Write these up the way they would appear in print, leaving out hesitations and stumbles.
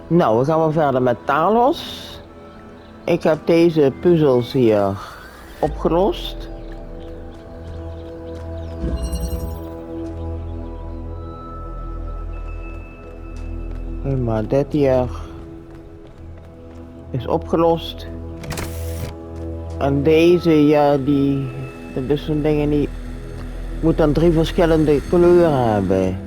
Nou, we gaan wel verder met Talos. Ik heb deze puzzels hier opgelost. Maar dit hier is opgelost. En deze, ja, dat is zo'n ding die moet dan 3 verschillende kleuren hebben.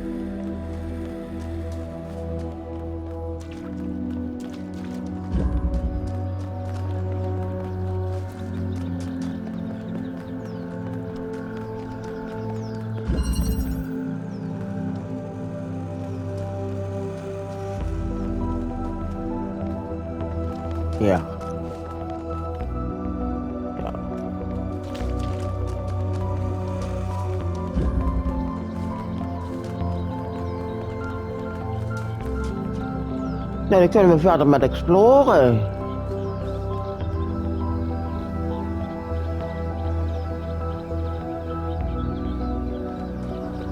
Ja. Nou, dan kunnen we verder met exploren.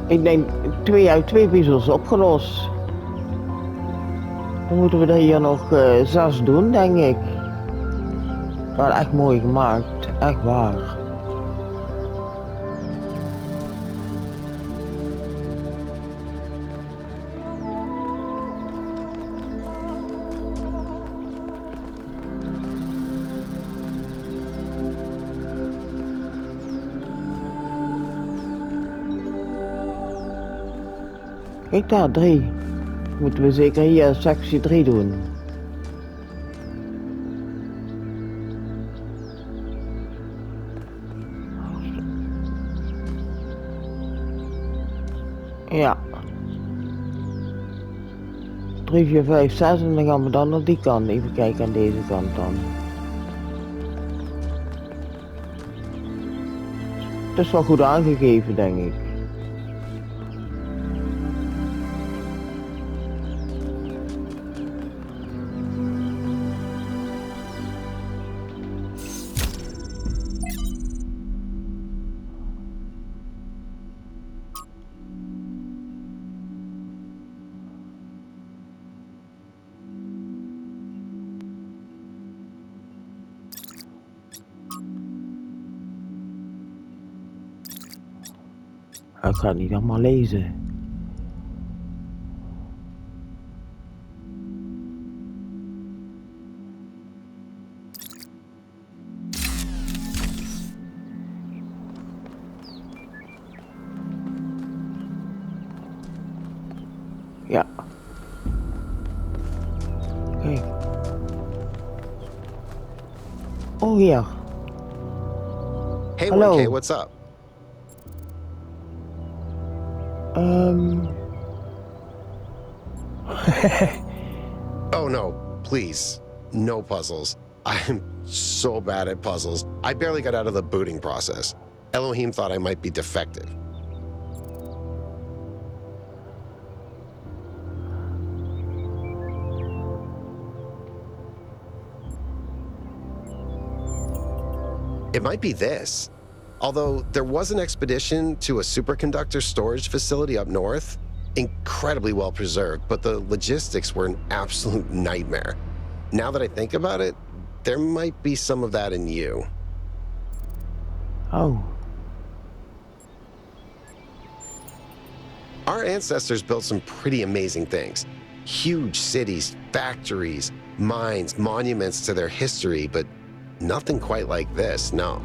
Ik denk 2 uit 2 puzzels opgelost. Dan moeten we er hier nog 6 doen, denk ik. Wel echt mooi gemaakt, echt waar. Kijk daar, 3. Moeten we zeker hier sectie 3 doen. Ja. 3, 4, 5, 6 en dan gaan we dan naar die kant. Even kijken aan deze kant dan. Het is wel goed aangegeven, denk ik. Ik ga het niet allemaal lezen. Ja. Kijk. Oh, hier. Hey, Hallo. 1K, what's up? Oh no, please. No puzzles. I'm so bad at puzzles. I barely got out of the booting process. Elohim thought I might be defective. It might be this. Although there was an expedition to a superconductor storage facility up north, incredibly well preserved, but the logistics were an absolute nightmare. Now that I think about it, there might be some of that in you. Oh. Our ancestors built some pretty amazing things. Huge cities, factories, mines, monuments to their history, but nothing quite like this, no.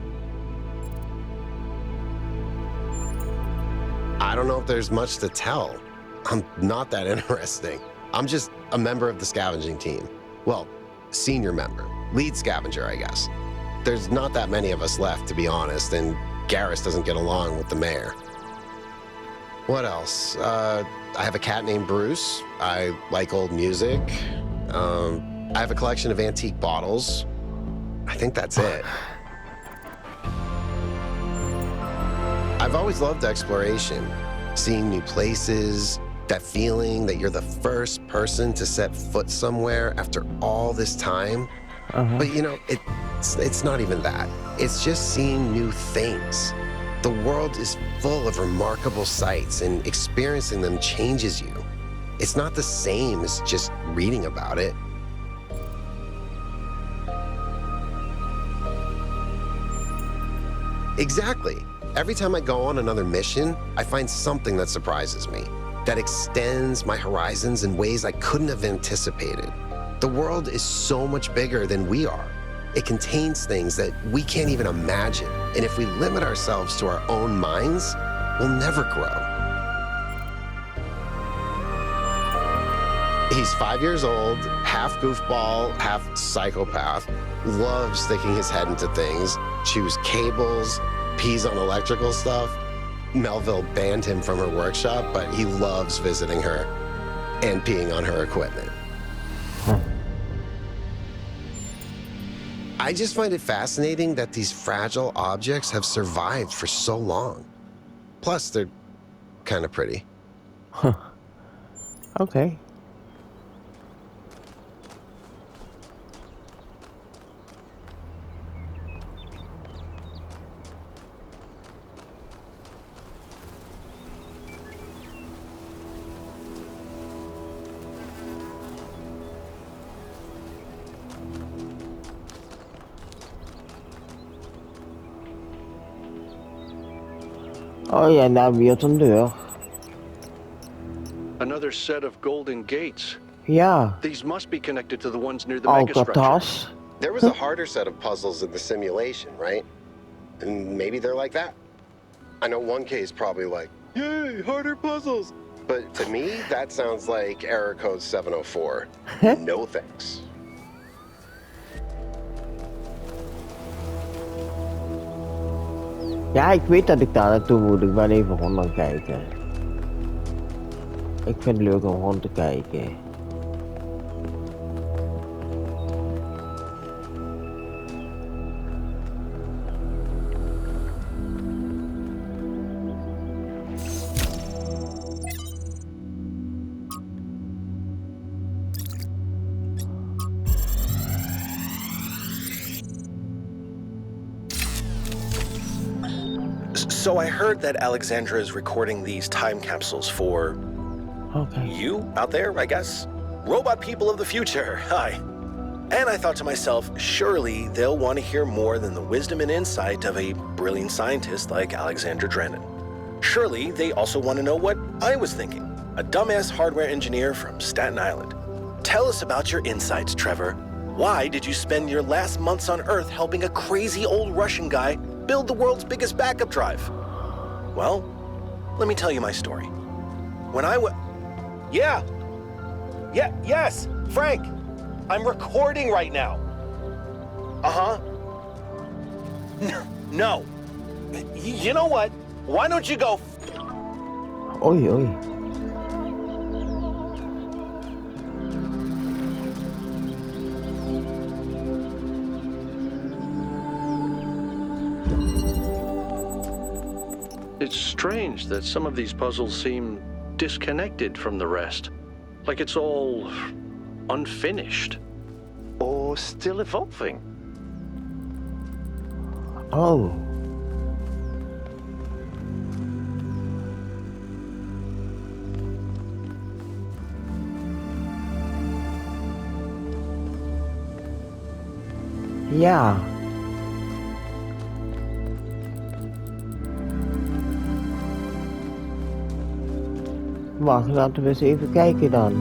I don't know if there's much to tell. I'm not that interesting. I'm just a member of the scavenging team. Well, senior member, lead scavenger, I guess. There's not that many of us left, to be honest, and Garrus doesn't get along with the mayor. What else? I have a cat named Bruce. I like old music. I have a collection of antique bottles. I think that's it. I've always loved exploration, seeing new places, that feeling that you're the first person to set foot somewhere after all this time. But you know, it's not even that. It's just seeing new things. The world is full of remarkable sights, and experiencing them changes you. It's not the same as just reading about it. Exactly. Every time I go on another mission, I find something that surprises me, that extends my horizons in ways I couldn't have anticipated. The world is so much bigger than we are. It contains things that we can't even imagine. And if we limit ourselves to our own minds, we'll never grow. He's 5 years old, half goofball, half psychopath, loves sticking his head into things, chews cables, pees on electrical stuff. Melville banned him from her workshop, but he loves visiting her and peeing on her equipment. I just find it fascinating that these fragile objects have survived for so long. Plus, they're kind of pretty. Huh. Okay. Oh ja, daar weer een deur. Another set of golden gates. Ja. These must be connected to the ones near the megastructure. Alcatraz. There was a harder set of puzzles in the simulation, right? And maybe they're like that. I know 1K is probably like, yay, harder puzzles. But to me, that sounds like error code 704. No thanks. Ja, ik weet dat ik daar naartoe moet. Ik ben even rond gaan kijken. Ik vind het leuk om rond te kijken. So I heard that Alexandra is recording these time capsules for... Okay. You out there, I guess? Robot people of the future, hi. And I thought to myself, surely they'll want to hear more than the wisdom and insight of a brilliant scientist like Alexandra Drennan. Surely they also want to know what I was thinking, a dumbass hardware engineer from Staten Island. Tell us about your insights, Trevor. Why did you spend your last months on Earth helping a crazy old Russian guy build the world's biggest backup drive? Well, let me tell you my story. When I was... Yes, Frank! I'm recording right now. Uh-huh. No. You know what? Why don't you go... Oei, oei. It's strange that some of these puzzles seem disconnected from the rest. Like it's all unfinished. Or still evolving. Oh. Ja. Wacht, laten we eens even kijken dan.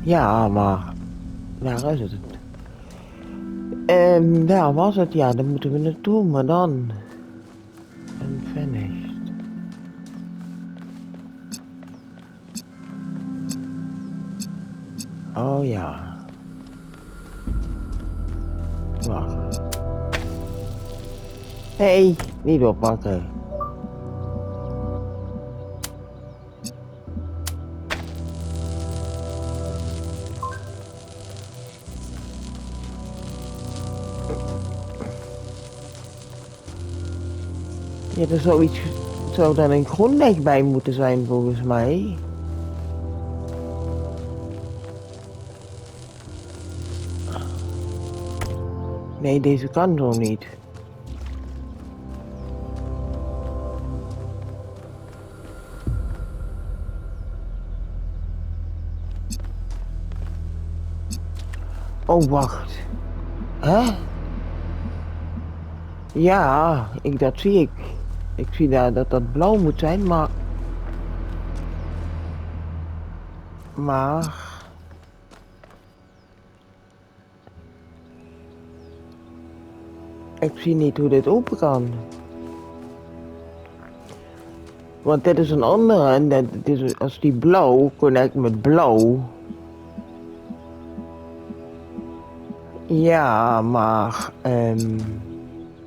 Ja, maar daar is het. Daar was het, ja, daar moeten we naartoe, maar dan... Unfinished. Oh ja. Wacht. Hey, niet oppakken. Ja, er zou dan een grondweg bij moeten zijn volgens mij. Nee, deze kan zo niet. Oh, wacht. Hè? Ja, dat zie ik. Ik zie daar dat dat blauw moet zijn, maar... Ik zie niet hoe dit open kan. Want dit is een andere en dit is, als die blauw connect met blauw. Ja, maar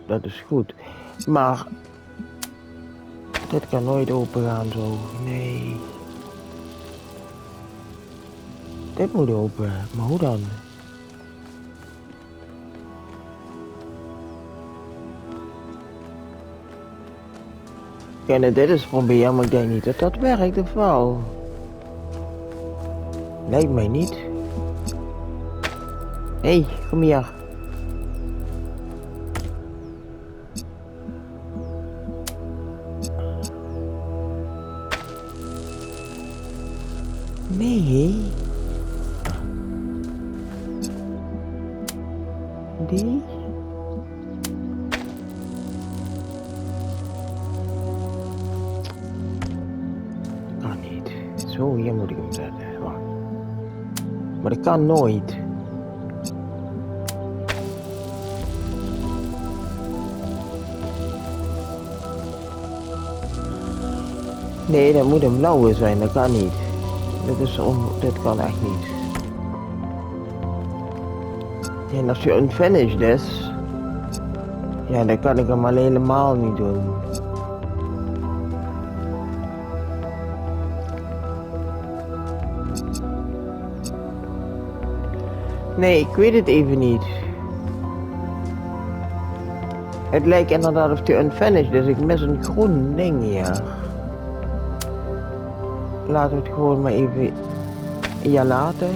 dat is goed. Maar dit kan nooit open gaan zo. Nee. Dit moet open, maar hoe dan? Ik kan het dit eens proberen, maar ik denk niet dat dat werkt of wel. Lijkt mij niet. Hé, kom hier. Nee. Die? Kan niet. Zo, hier moet ik hem zetten. Wacht. Maar dat kan nooit. Nee, dat moet een blauwe zijn, dat kan niet. Dit kan echt niet. En als je unfinished is, ja, dan kan ik hem al helemaal niet doen. Nee, ik weet het even niet. Het lijkt inderdaad of hij unfinished is, ik mis een groen ding hier. Laten we het gewoon maar even hier laten.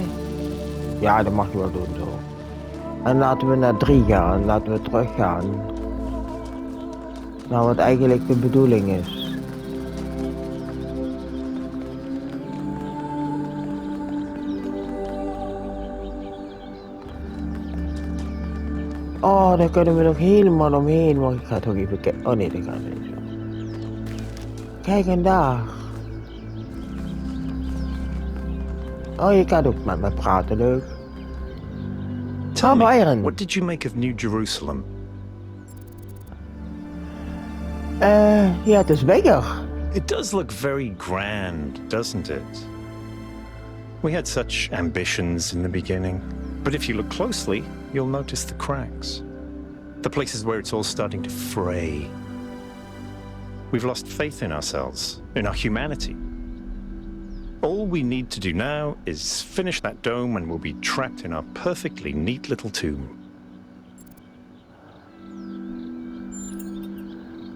Ja, dat mag je wel doen zo. En laten we naar 3 gaan, laten we teruggaan. Nou, wat eigenlijk de bedoeling is. Oh, daar kunnen we nog helemaal omheen. Maar ik ga toch even kijken. Oh nee, dat gaat niet zo. Kijk en daar. Oh, je kan ook met me praten, leuk. Tell me, Byron. what did you make of New Jerusalem? Ja, het is bigger. It does look very grand, doesn't it? We had such ambitions in the beginning, but if you look closely, you'll notice the cracks. The places where it's all starting to fray. We've lost faith in ourselves, in our humanity. All we need to do now is finish that dome and we'll be trapped in our perfectly neat little tomb.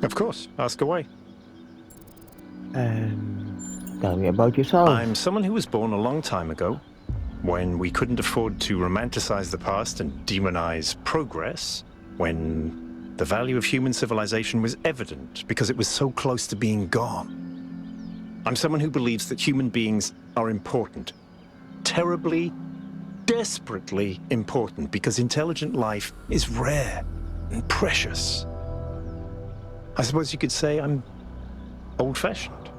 Of course, ask away. Tell me about yourself. I'm someone who was born a long time ago, when we couldn't afford to romanticize the past and demonize progress, when the value of human civilization was evident because it was so close to being gone. I'm someone who believes that human beings are important. Terribly, desperately important, because intelligent life is rare and precious. I suppose you could say I'm old-fashioned.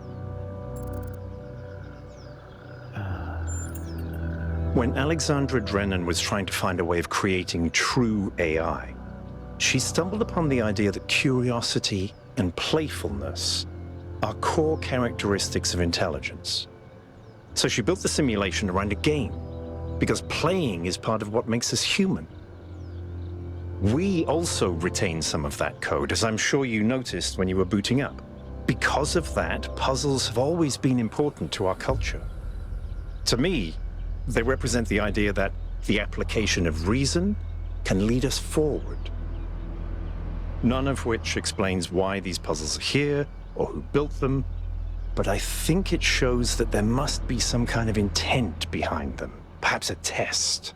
When Alexandra Drennan was trying to find a way of creating true AI, she stumbled upon the idea that curiosity and playfulness are core characteristics of intelligence. So she built the simulation around a game, because playing is part of what makes us human. We also retain some of that code, as I'm sure you noticed when you were booting up. Because of that, puzzles have always been important to our culture. To me, they represent the idea that the application of reason can lead us forward. none of which explains why these puzzles are here or who built them, but I think it shows that there must be some kind of intent behind them, perhaps a test.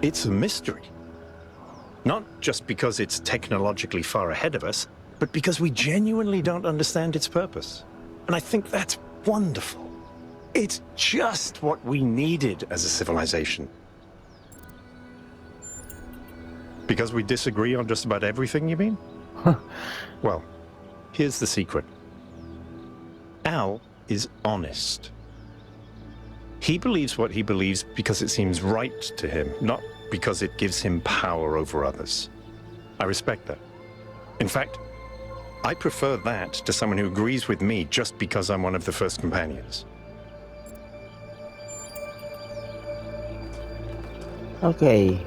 It's a mystery. Not just because it's technologically far ahead of us, but because we genuinely don't understand its purpose. And I think that's wonderful. It's just what we needed as a civilization. Because we disagree on just about everything, you mean? Well, here's the secret. Al is honest. He believes what he believes because it seems right to him, not because it gives him power over others. I respect that. In fact, I prefer that to someone who agrees with me just because I'm one of the first companions. Oké.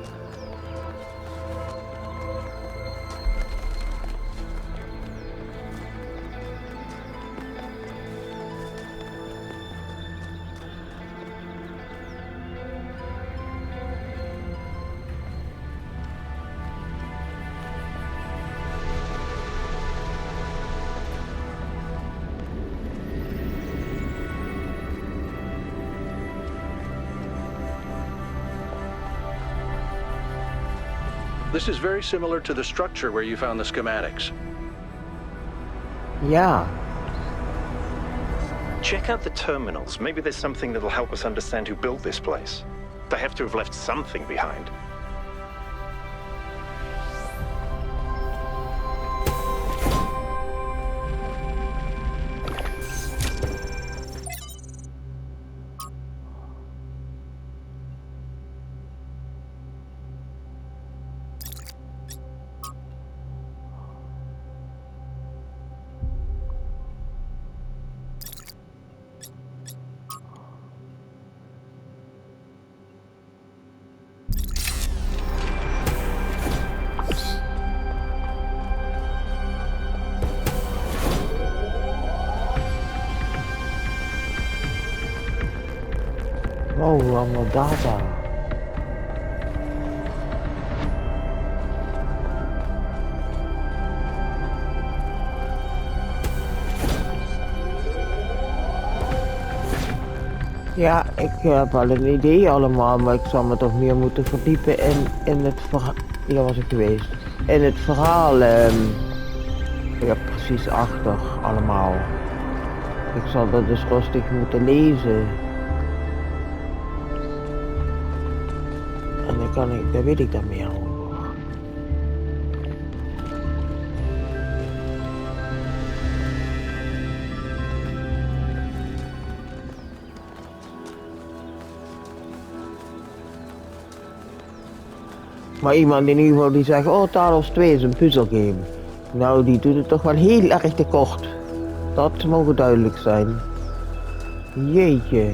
This is very similar to the structure where you found the schematics. Ja. Check out the terminals. Maybe there's something that'll help us understand who built this place. They have to have left something behind. Oh, allemaal data. Ja, ik heb al een idee allemaal, maar ik zal me toch meer moeten verdiepen in het verhaal. Hier was ik geweest. In het verhaal, ja, precies achter allemaal. Ik zal dat dus rustig moeten lezen. En dan weet ik daar meer over. Maar iemand in ieder geval die zegt, oh Talos 2 is een puzzelgame. Nou, die doet het toch wel heel erg te kort. Dat mogen duidelijk zijn. Jeetje.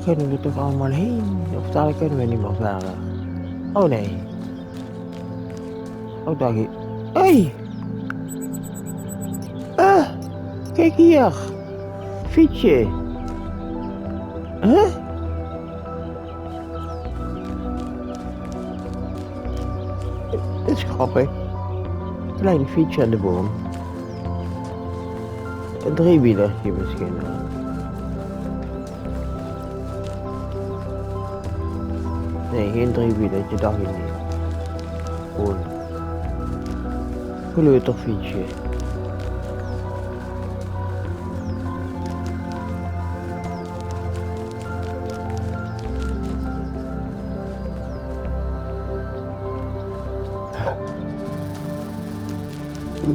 Kunnen we toch allemaal heen? Of daar kunnen we niet meer verder? Oh nee. Oh, daar gaat. Hé! Kijk hier. Fietsje. Huh? Dit is grappig. Klein fietsje aan de boom. Een driewielertje misschien. Nee, geen driewielertje, dacht ik niet. Gewoon. Kleuterfietsje.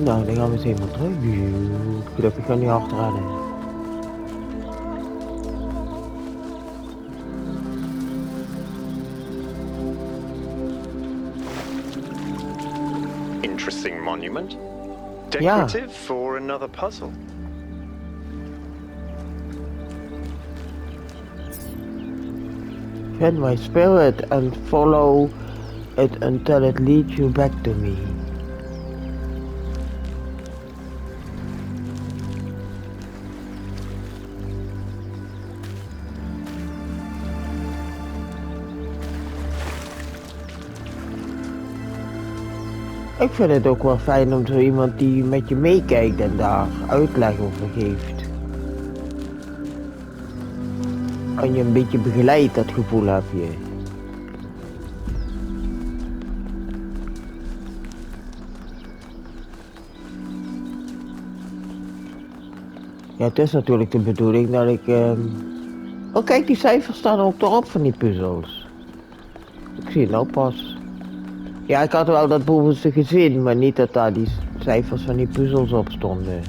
Nou, dan gaan we eens even terug. Gelukkig kan niet hard rijden. Interesting monument. Decorative for another puzzle. Defend my spirit and follow it until it leads you back to me. Ik vind het ook wel fijn om zo iemand die met je meekijkt en daar uitleg over geeft. En je een beetje begeleidt, dat gevoel heb je. Ja, het is natuurlijk de bedoeling dat ik... Oh kijk, die cijfers staan ook erop van die puzzels. Ik zie het nou pas. Ja, ik had wel dat bovenste gezien, maar niet dat daar die cijfers van die puzzels op stonden.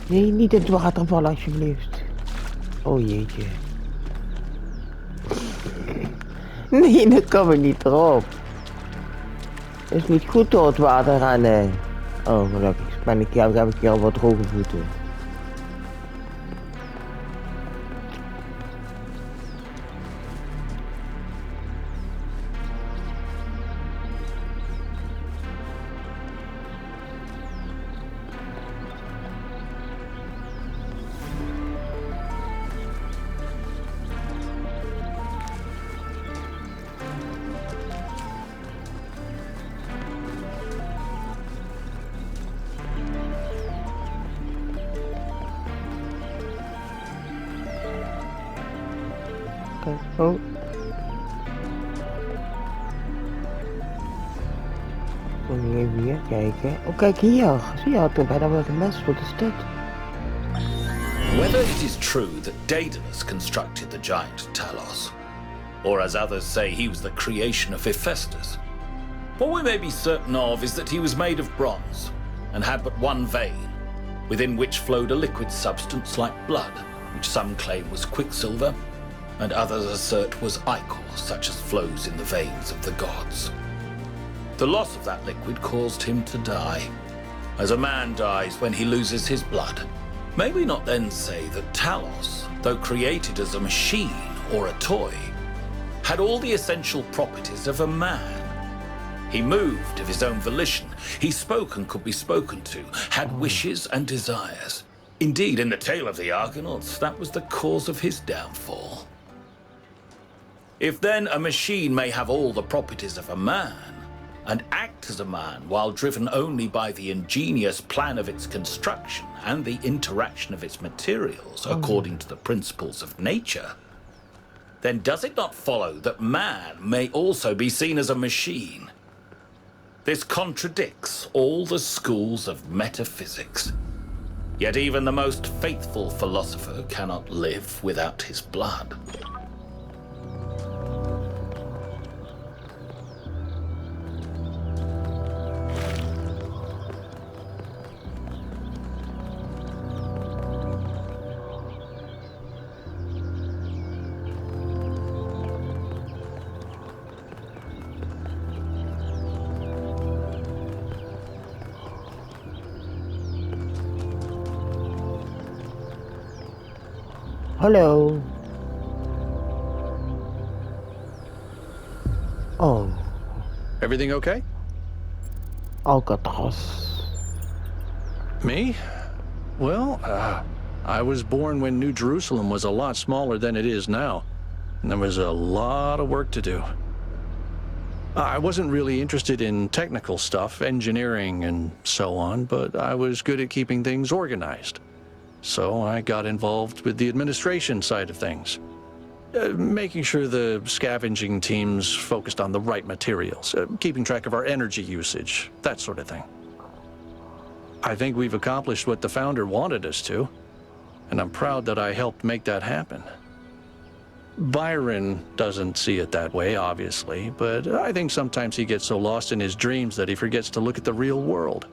Nee, niet in het water vallen alsjeblieft. Oh jeetje. Nee, dat kan ik niet erop. Het is niet goed door het water rennen. Oh, gelukkig heb ik hier al wat droge voeten. Oh. Even hier kijken. Oh, kijk hier. Zie je, had er bijna wel gemest. Wat is dit? Whether it is true that Daedalus constructed the giant Talos, or as others say he was the creation of Hephaestus, what we may be certain of is that he was made of bronze and had but one vein, within which flowed a liquid substance like blood, which some claim was quicksilver, and others assert was ichor, such as flows in the veins of the gods. The loss of that liquid caused him to die, as a man dies when he loses his blood. May we not then say that Talos, though created as a machine or a toy, had all the essential properties of a man? He moved of his own volition, he spoke and could be spoken to, had wishes and desires. Indeed, in the tale of the Argonauts, that was the cause of his downfall. If then a machine may have all the properties of a man, and act as a man while driven only by the ingenious plan of its construction and the interaction of its materials according to the principles of nature, then does it not follow that man may also be seen as a machine? This contradicts all the schools of metaphysics. Yet even the most faithful philosopher cannot live without his blood. Hallo. Oh, Everything okay? Alcatraz. Me? Well, I was born when New Jerusalem was a lot smaller than it is now. And there was a lot of work to do. I wasn't really interested in technical stuff, engineering and so on, but I was good at keeping things organized. So I got involved with the administration side of things. Making sure the scavenging teams focused on the right materials, keeping track of our energy usage, that sort of thing. I think we've accomplished what the founder wanted us to, and I'm proud that I helped make that happen. Byron doesn't see it that way, obviously, but I think sometimes he gets so lost in his dreams that he forgets to look at the real world.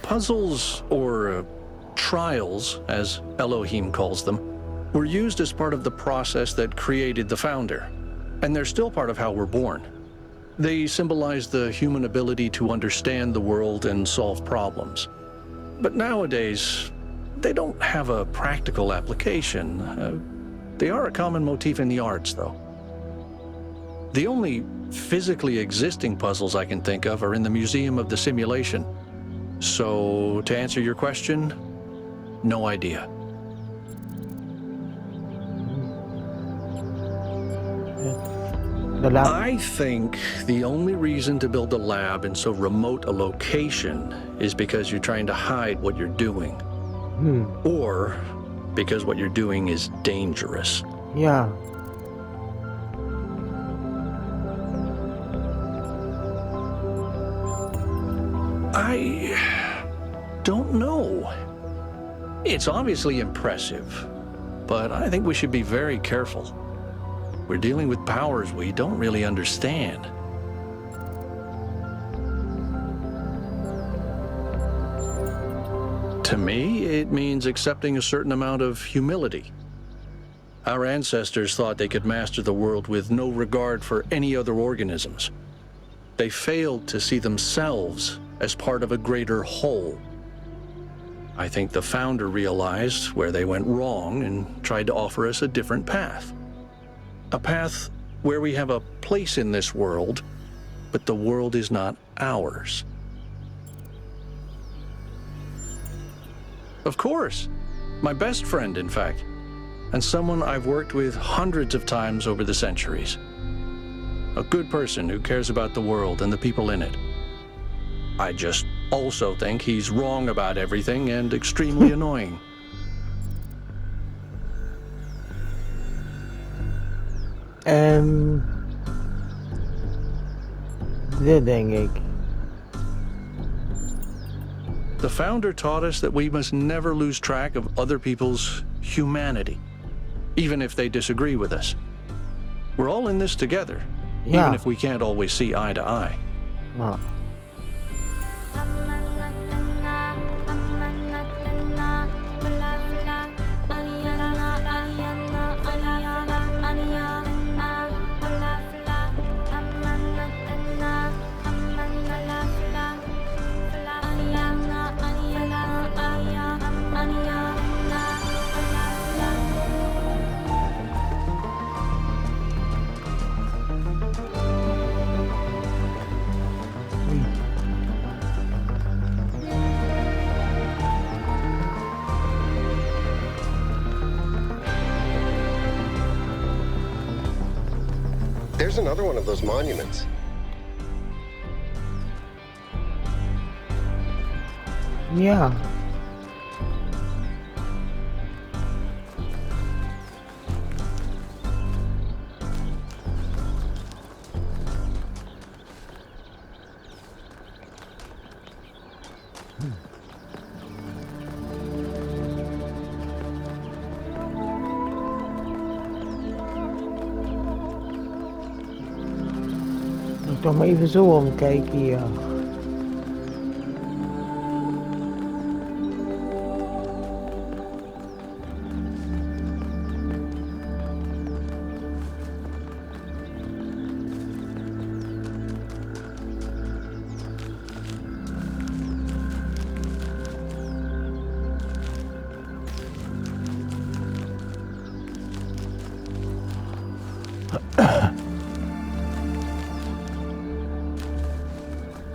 Puzzles, or trials, as Elohim calls them, were used as part of the process that created the Founder, and they're still part of how we're born. They symbolize the human ability to understand the world and solve problems. But nowadays, they don't have a practical application. They are a common motif in the arts, though. The only physically existing puzzles I can think of are in the Museum of the Simulation. So, to answer your question, no idea. I think the only reason to build a lab in so remote a location is because you're trying to hide what you're doing. Or because what you're doing is dangerous. Ja. I don't know. It's obviously impressive, but I think we should be very careful. We're dealing with powers we don't really understand. To me, it means accepting a certain amount of humility. Our ancestors thought they could master the world with no regard for any other organisms. They failed to see themselves as part of a greater whole. I think the Founder realized where they went wrong and tried to offer us a different path. A path where we have a place in this world, but the world is not ours. Of course. My best friend, in fact. And someone I've worked with hundreds of times over the centuries. A good person who cares about the world and the people in it. I just also think he's wrong about everything and extremely annoying. Dit denk ik. The Founder taught us that we must never lose track of other people's humanity, even if they disagree with us. We're all in this together, Ja. even if we can't always see eye to eye. Maar. There's another one of those monuments. Ja. Toch maar even zo omkijken hier.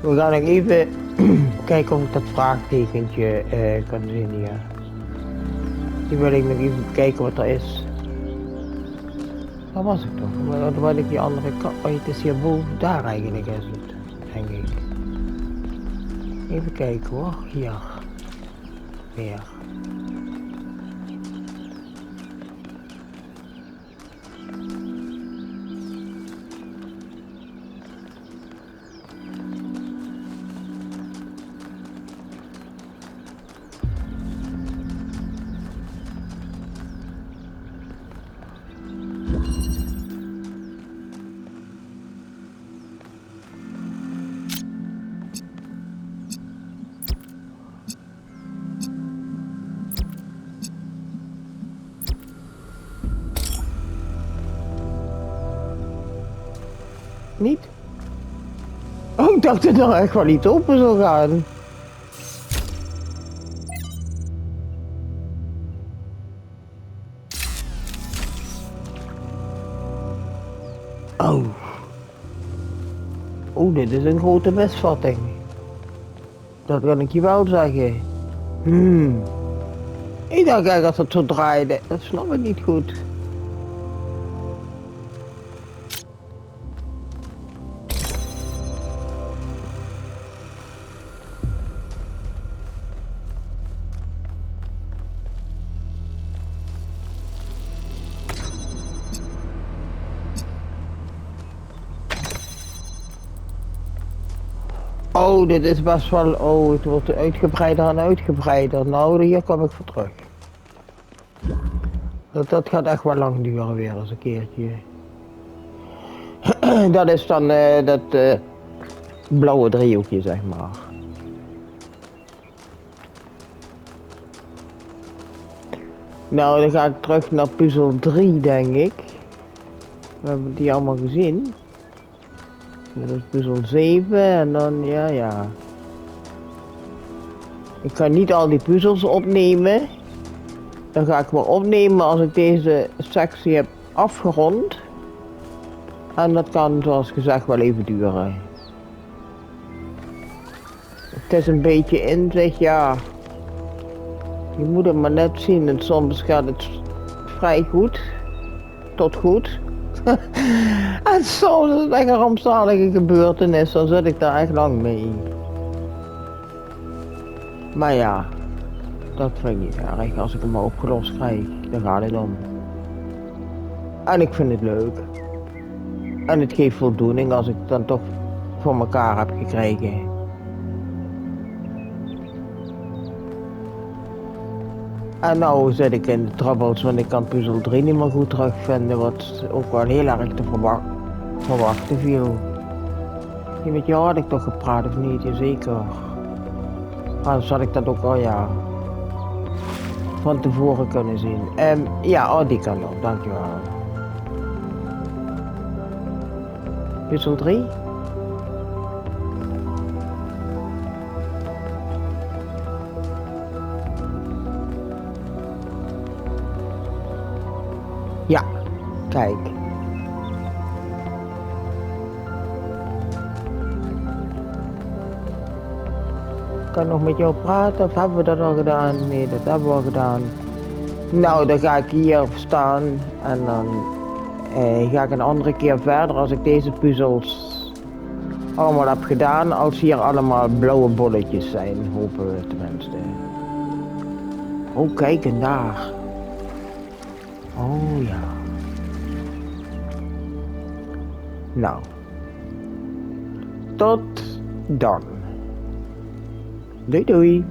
We gaan nog even kijken of ik dat vraagtekentje kan zien hier. Die wil ik nog even kijken wat er is. Waar was ik toch? Waar ik die andere kant... Oh, het is hierboven. Daar eigenlijk is het, denk ik. Even kijken hoor. Hier. Weer. Niet? Oh, ik dacht dat het nou echt wel niet open zou gaan. Oh. Oh, dit is een grote misvatting. Dat kan ik je wel zeggen. Ik dacht eigenlijk dat het zo draaide. Dat snap ik niet goed. Oh, dit is best wel... Oh, het wordt uitgebreider en uitgebreider. Nou, hier kom ik voor terug. Dat gaat echt wel lang duren weer eens een keertje. Dat is dan dat blauwe driehoekje, zeg maar. Nou, dan ga ik terug naar puzzel 3, denk ik. We hebben die allemaal gezien. Dat is puzzel 7 en dan, ja. Ik ga niet al die puzzels opnemen. Dan ga ik maar opnemen als ik deze sectie heb afgerond. En dat kan, zoals gezegd, wel even duren. Het is een beetje inzicht, ja. Je moet het maar net zien en soms gaat het vrij goed. Tot goed. En soms is het echt een rampzalige gebeurtenis, dan zit ik daar echt lang mee. Maar ja, dat vind ik niet erg. Als ik hem maar opgelost krijg, dan gaat het om. En ik vind het leuk. En het geeft voldoening als ik het dan toch voor elkaar heb gekregen. En nou zit ik in de troubles, want ik kan puzzel 3 niet meer goed terugvinden, wat ook wel heel erg te verwachten viel. Met jou had ik toch gepraat of niet? Jazeker. Anders had ik dat ook al van tevoren kunnen zien. Ja, die kan nog, dankjewel. Puzzel 3? Ja, kijk. Ik kan nog met jou praten of hebben we dat al gedaan? Nee, dat hebben we al gedaan. Nou, dan ga ik hier staan en dan ga ik een andere keer verder als ik deze puzzels allemaal heb gedaan. Als hier allemaal blauwe bolletjes zijn, hopen we tenminste. Oh, kijk en daar. Oh ja. Nou. Tot dan. Doei doei.